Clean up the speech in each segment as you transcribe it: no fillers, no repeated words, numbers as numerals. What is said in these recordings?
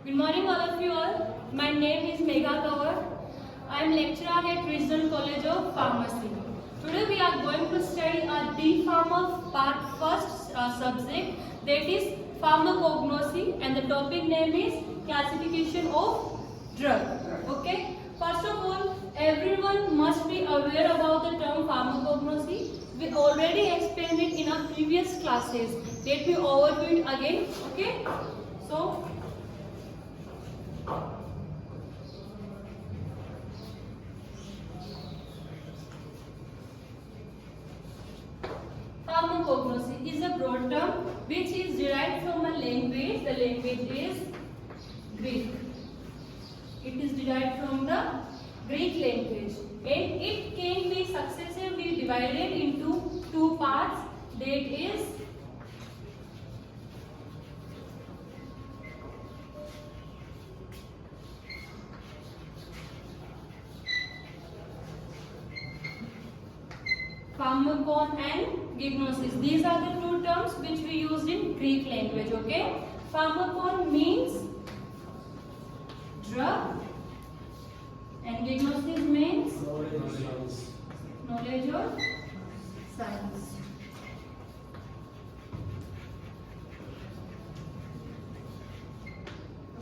Good morning all of you all. My name is Megha Kawar. I am lecturer at Regional College of Pharmacy. Today we are going to study a D Pharma part first subject, that is pharmacognosy, and the topic name is classification of drug. Okay. First of all, everyone must be aware about the term pharmacognosy. We already explained it in our previous classes. Let me overview it again. Okay. So pharmacognosy is a broad term which is derived from a language. The language is Greek. It is derived from the Greek language, and it can be successively divided into two parts. That is pharmakon and gignosis. These are the two terms which we used in Greek language. Okay, pharmakon means drug and gignosis means knowledge or science.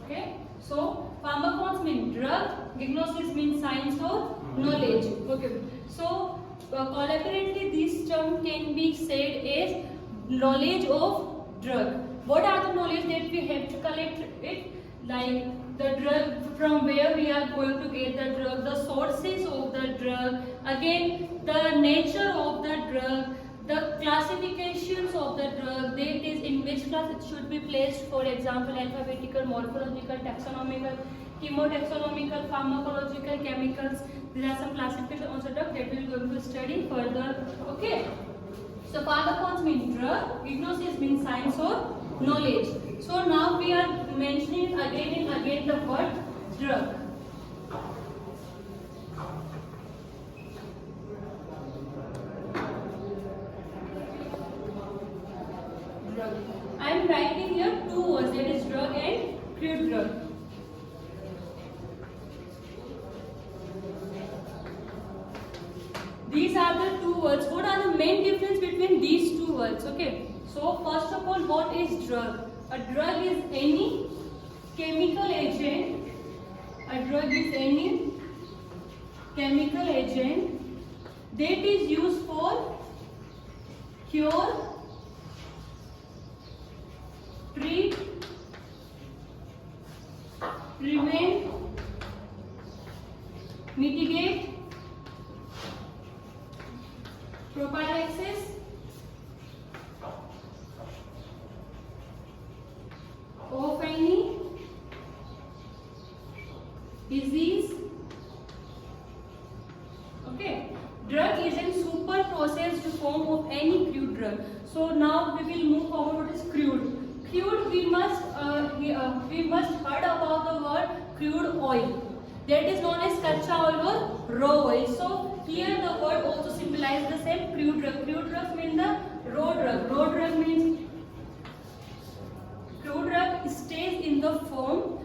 Okay, so pharmakons mean drug, gignosis means science or knowledge. Okay, so collaboratively this term can be said as knowledge of drug. What are the knowledge that we have to collect it? Like the drug, from where we are going to get the drug, the sources of the drug, again the nature of the drug, the classifications of the drug, that is in which class it should be placed, for example alphabetical, morphological, taxonomical, chemotaxonomical, pharmacological, chemicals. There are some classifications on the drug that we are going to study further. Okay, so pharmakons mean drug, gignosis means science or knowledge. So now we are mentioning again and again the word drug. Drug. I am writing here two words, that is drug and crude drug. These are the two words. What are the main difference between these two words? Okay. So first of all, what is drug? A drug is any chemical agent. A drug is any chemical agent that is used for cure, treat, prevent, mitigate, prophylaxis, of any disease. Okay, drug is a super processed form of any crude drug. So now we will move forward. What is crude? Crude, we must heard about the word crude oil. That is known as kacha oil or raw oil. So here the word also symbolizes the same, crude drug. Crude drugs mean the raw drug. Raw drug means crude drug stays in the form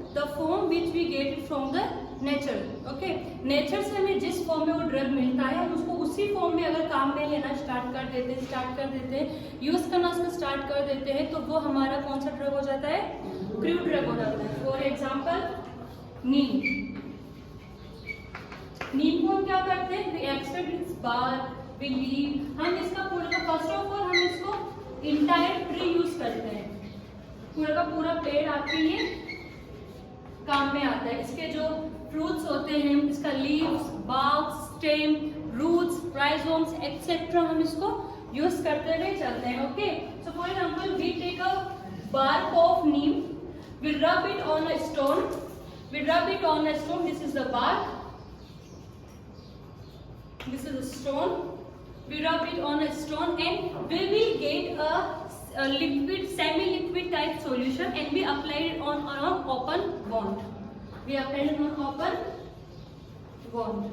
which we get it from the nature. Okay, nature से हमें जिस form में वो drug मिलता है, हम उसको उसी फॉर्म में अगर काम में लेना स्टार्ट कर देते हैं, यूज करना उसको स्टार्ट कर देते हैं, तो वो हमारा कौन सा ड्रग हो जाता है? क्रूड ड्रग हो जाता है. फॉर एग्जाम्पल नीम. नीम को हम क्या करते हैं? We extract its bark, we leave. हम इसका पूरा, फर्स्ट ऑफ ऑल हम इसको इंटायर ट्री यूज करते हैं. पूरा का पूरा पेड़ आपके लिए काम में आता है. इसके जो फ्रूट्स होते हैं, इसका leaves, bark, stem, roots, rhizomes etcetera, हम इसको यूज करते हुए चलते हैं. Okay, so for example we take a bark of neem, we rub it on a stone, this is the bark, this is a stone, we rub it on a stone and we will get a liquid, semi-liquid type solution, and we apply it on an open wound. We apply it on open wound.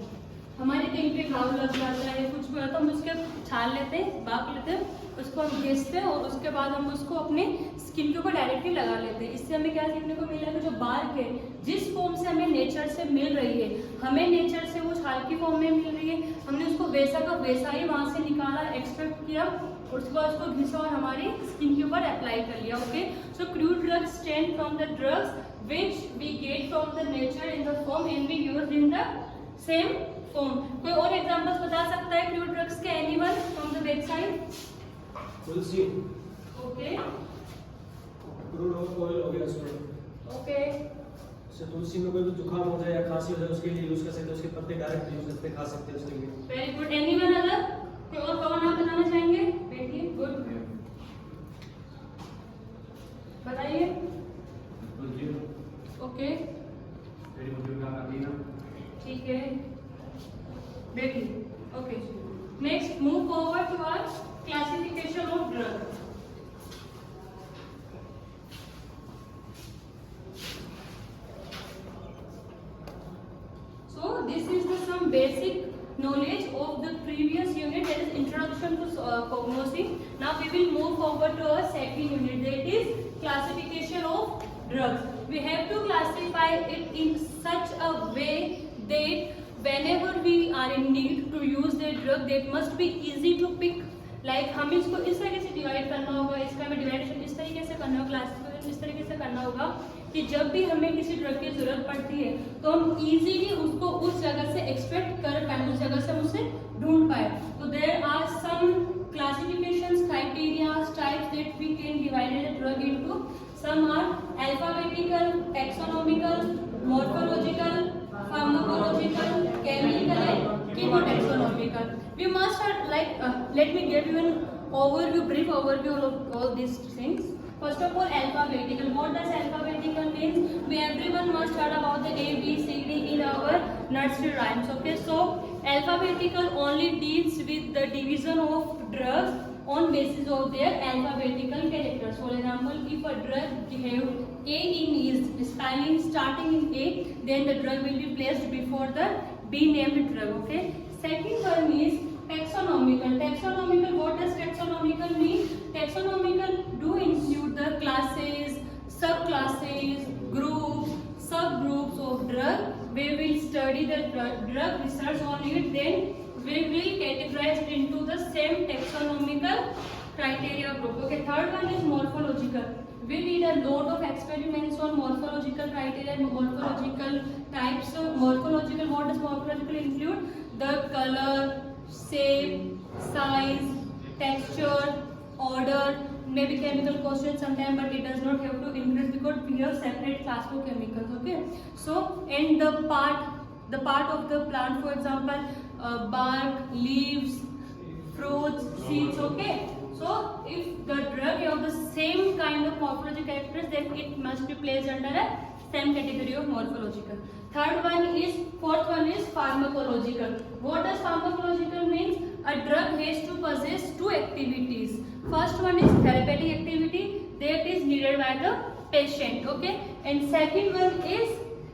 हमारे कहीं पे घाव लग जाता है, कुछ भी होता है, हम उसके छाल लेते हैं, बाप लेते हैं, उसको हम घिसते हैं और उसके बाद हम उसको अपने स्किन के ऊपर डायरेक्टली लगा लेते हैं। इससे हमें क्या सीखने को मिला कि जो बार्क है जिस फॉर्म से हमें नेचर से मिल रही है, हमें नेचर से वो छाल की फॉर्म में मिल रही है, हमने उसको वैसा का वैसा ही वहाँ से निकाला, एक्सट्रैक्ट किया, उसके बाद उसको घिसा और हमारी स्किन के ऊपर अप्लाई कर लिया। Okay, so crude drugs stem from the drugs which we get from the nature in the form and we use in the same form. कोई और एग्जांपल्स बता सकता है क्रूड ड्रग्स के? Anyone from the website? Tulsi. Okay, crude oil हो गया उसमें। Okay, जैसे तुलसी में कोई भी जुकाम हो जाए या खांसी हो जाए उसके लिए यूज कर सकते हैं, उसके पत्ते डायरेक्ट यूज करके खा सकते हैं उसके लिए। Very good. Anyone other? कोई और कौन आप बताना चाहेंगे? बैठिए, गुड, बताइए। ओके, ठीक है, बैठिए। Okay, next move forward to our classification of drug. So this is the some basic knowledge of the previous unit, that is introduction to cognosing. Now we will move forward to our second unit, that is classification of drugs. We have to classify it in such a way that whenever we are in need to use the drug, that must be easy to pick. Like हम इसको इस तरीके से divide करना होगा, इसका हमें डिवाइडेशन इस तरीके से करना होगा, क्लासिफिकेशन इस तरीके से करना होगा कि जब भी हमें किसी ड्रग की जरूरत पड़ती है तो हम इजीली उसको उस जगह से एक्सट्रैक्ट कर पाए, उस जगह से हम उसे ढूंढ पाए। तो there are some classifications, criterias, types that we can divide a drug into. Some are alphabetical, taxonomical, morphological, pharmacological, chemical and chemotaxonomical. We must have let me give you an overview, brief overview of all these things. First of all, alphabetical. What does alphabetical means? We everyone must heard about the A, B, C, D in our nursery rhymes. Okay, so alphabetical only deals with the division of drugs on basis of their alphabetical characters. For example, if a drug have A in its spelling starting in A, then the drug will be placed before the B named drug. Okay. Second one is taxonomical. Taxonomical. What does taxonomical mean? Taxonomical do include the classes, subclasses, groups, subgroups of drug. We will study the drug research on it. Then we will categorize it into the same taxonomical criteria group. Okay, third one is morphological. We did a lot of experiments on morphological criteria and morphological types. So morphological, what does morphological include? The color, shape, size, texture, order, maybe chemical constituents sometimes, but it does not have to increase because we have separate class for chemicals. Okay, so and the part of the plant, for example, bark, leaves, fruits, seeds. Okay, so if the drug have the same kind of morphological characters, then it must be placed under a same category of morphological. Fourth one is pharmacological. What does pharmacological means? A drug has to possess two activities. First one is therapeutic activity, that is needed by the patient. Okay, and second one is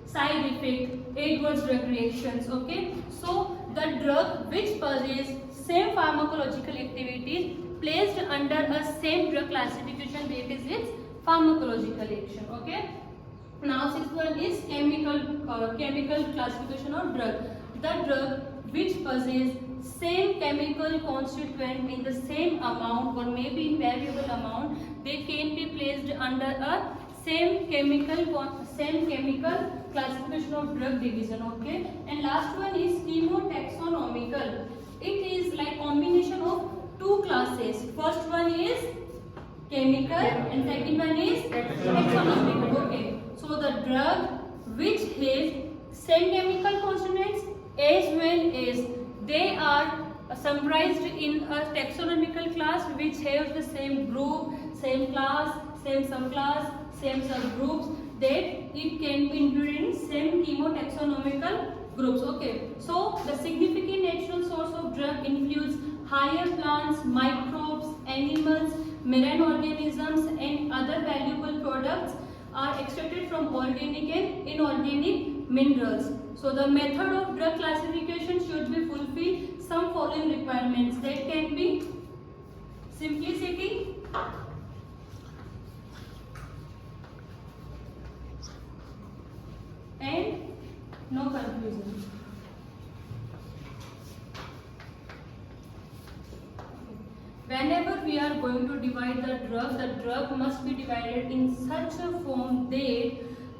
side effect, adverse drug reactions. Okay, so the drug which possesses same pharmacological activities placed under a same drug classification, that is its pharmacological action. Okay, now sixth one is chemical classification of drug. The drug which possesses same chemical constituent in the same amount or maybe in variable amount, they can be placed under a same chemical classification of drug division. Okay, and last one is chemotaxonomical. It is like combination of two classes. First one is chemical and second one is taxonomical. Okay, so the drug which has same chemical constituents as well as they are summarized in a taxonomical class which has the same group, same class, same subclass, same subgroups, that it can be included in same chemotaxonomical groups. Okay, so the significant natural source of drug includes higher plants, microbes, animals, marine organisms and other valuable products are extracted from organic and inorganic minerals. So the method of drug classification should be fulfill some following requirements. That can be simplicity, and no confusion. Whenever we are going to divide the drug must be divided in such a form that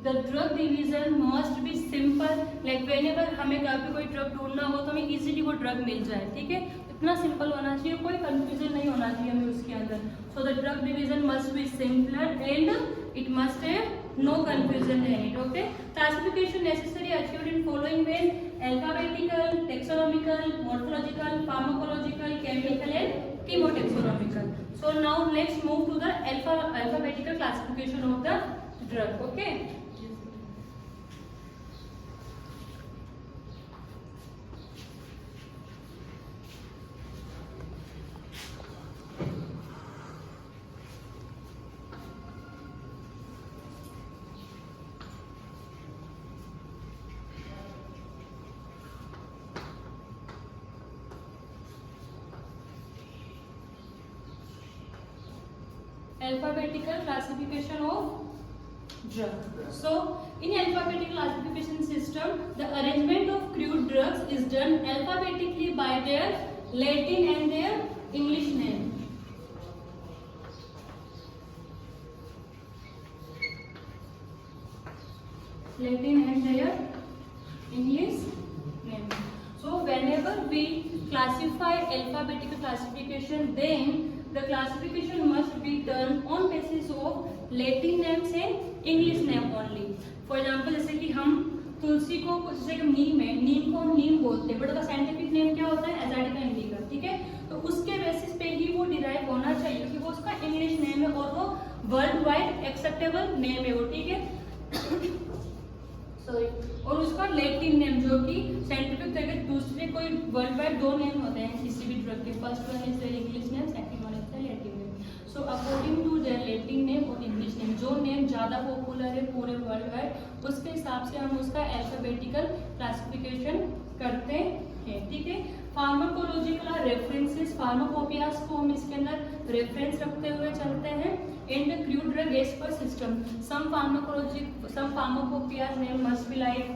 the drug division must be simple. Like whenever हमें कहीं पे कोई drug ढूंढना हो तो हमें easily वो drug मिल जाए, ठीक है, इतना सिंपल होना चाहिए, कोई कंफ्यूजन नहीं होना चाहिए हमें उसके अंदर. So the drug division must be simpler and it must have no confusion in it. Okay, classification necessary achieved in following ways: alphabetical, taxonomical, morphological, pharmacological, chemical and chemotaxonomical. So now let's move to the alphabetical classification of the drug. Okay. Alphabetical classification of drug. So in alphabetical classification system, the arrangement of crude drugs is done alphabetically by their Latin and their English name. Latin and their English name. So whenever we classify alphabetical classification, then the classification must be done on basis of Latin names and English name only. For example, जैसे कि हम तुलसी को, जैसे कि नीम है, नीम को हम नीम बोलते हैं, बट उसका साइंटिफिक नेम क्या होता है? एजाडिका इंडिका, ठीक है. तो उसके बेसिस पे ही वो डिराइव होना चाहिए कि वो उसका इंग्लिश नेम है और वो वर्ल्ड वाइड एक्सेप्टेबल नेम है वो, ठीक है. सॉरी, और उसका लेटिन नेम जो कि साइंटिफिक तरह दूसरे कोई वर्ल्ड वाइड दो नेम होते हैं किसी भी ड्रग के. First one is their English name, second one is their Latin name. So according to their Latin name और इंग्लिश नेम, जो नेम ज़्यादा पॉपुलर है पूरे वर्ल्ड वाइड, उसके हिसाब से हम उसका अल्फाबेटिकल क्लासिफिकेशन करते हैं, ठीक है. फार्माकोलॉजिकल रेफरेंसेस, फार्माकोपियास को हम इसके अंदर रेफरेंस रखते हुए चलते हैं. In the crude drug as per system, some pharmacopoeias name must be like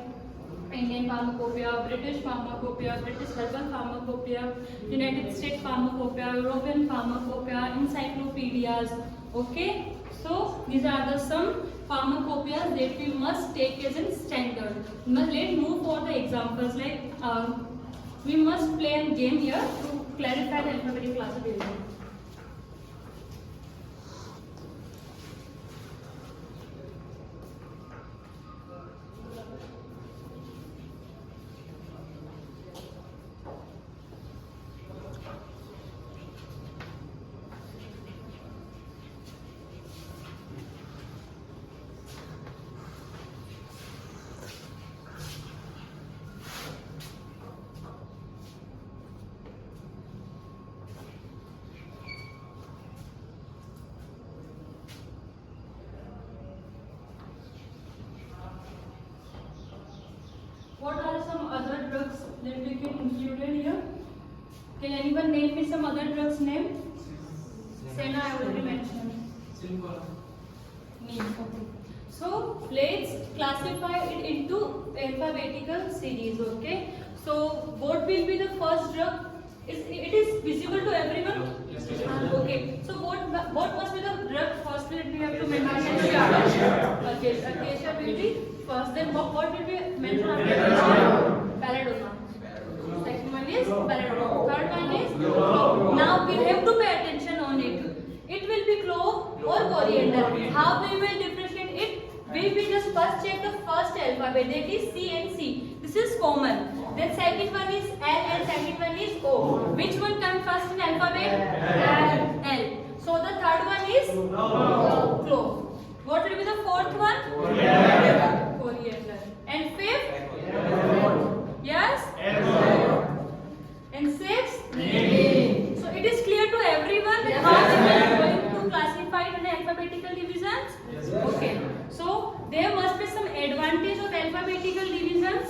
Indian pharmacopoeia, British pharmacopoeia, British herbal pharmacopoeia, United States pharmacopoeia, European pharmacopoeia, encyclopedias. Okay, so these are the some pharmacopoeias that we must take as a standard. Let's move for the examples. Like we must play a game here to clarify the alphabetical classification. What are some other drugs that we can include in here? Can anyone name me some other drugs name? Sena, I already mentioned. Neem. Okay. So let's classify it into alphabetical series. Okay. So what will be the first drug? It is visible to everyone. Yes. Okay. So what must be the drug first that we have to mention? Okay. Acacia will be first. Then what will be mentioned after? Belladonna. Second one is belladonna. Third one is now we have to pay attention on it. It will be clove or coriander. How we will differentiate it? We will just first check the first alphabet, that is C and C. This is common. Then second one is L and second one is O. Which one comes first in alphabet? L. So the third one is clove. What will be the fourth one? Coriander. And fifth? Yes? And sixth? So it is clear to everyone that how we are going to classify it in alphabetical divisions? Yes. Okay. So there must be some advantage of alphabetical divisions.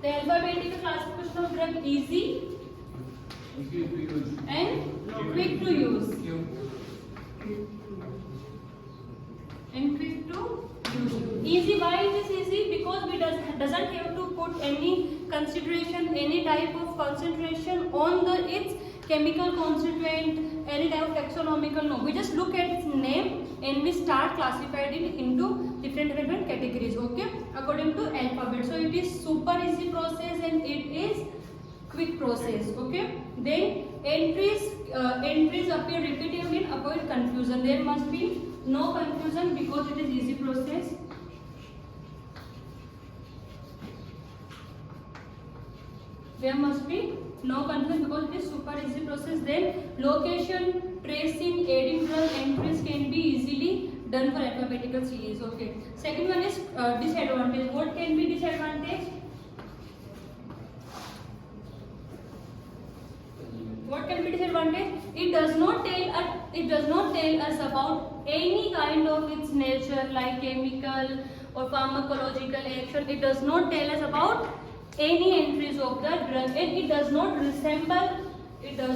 The alphabetical classification of drug easy and quick to use. And quick to use. Easy. Why it is easy? Because we doesn't have to put any consideration, any type of concentration on the its chemical constituent, any type of taxonomical. No, we just look at its name and we start classifying it into different categories. Okay, according to alphabet. So it is super easy process and it is quick process. Okay, then entries appear repetitively and avoid confusion. There must be no confusion because it is easy process. There must be no confusion because it is super easy process. Then location, tracing, adding drug entries can be easily done for alphabetical series. Okay. Second one is disadvantage. What can be disadvantage? What can be disadvantage? It does not tell us about any kind of its nature, like chemical or pharmacological action. It does not tell us about any entries of the drug, and it does not resemble any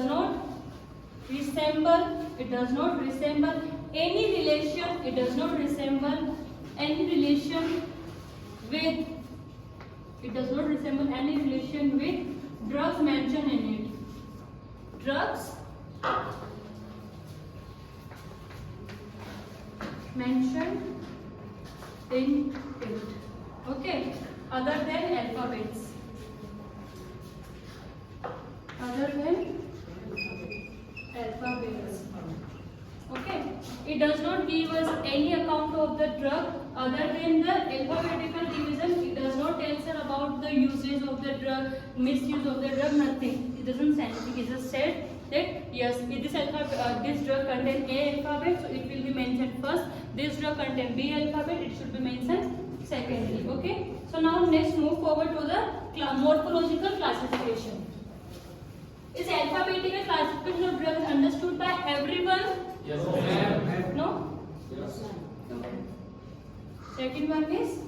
relation. It does not resemble any relation with drugs mentioned in it. Drugs mentioned in it. Okay, other than alphabets. Okay, it does not give us any account of the drug other than the alphabetical division. It does not tell us about the usage of the drug, misuse of the drug, nothing. It doesn't scientific. It just said that yes, this drug contains A alphabet, so it will be mentioned first. This drug contains B alphabet, it should be mentioned secondly. Okay. So now next move forward to the morphological classification. Is alphabetical classification of drugs understood by everyone? Yes, ma'am. No? Yes. Okay. Second one is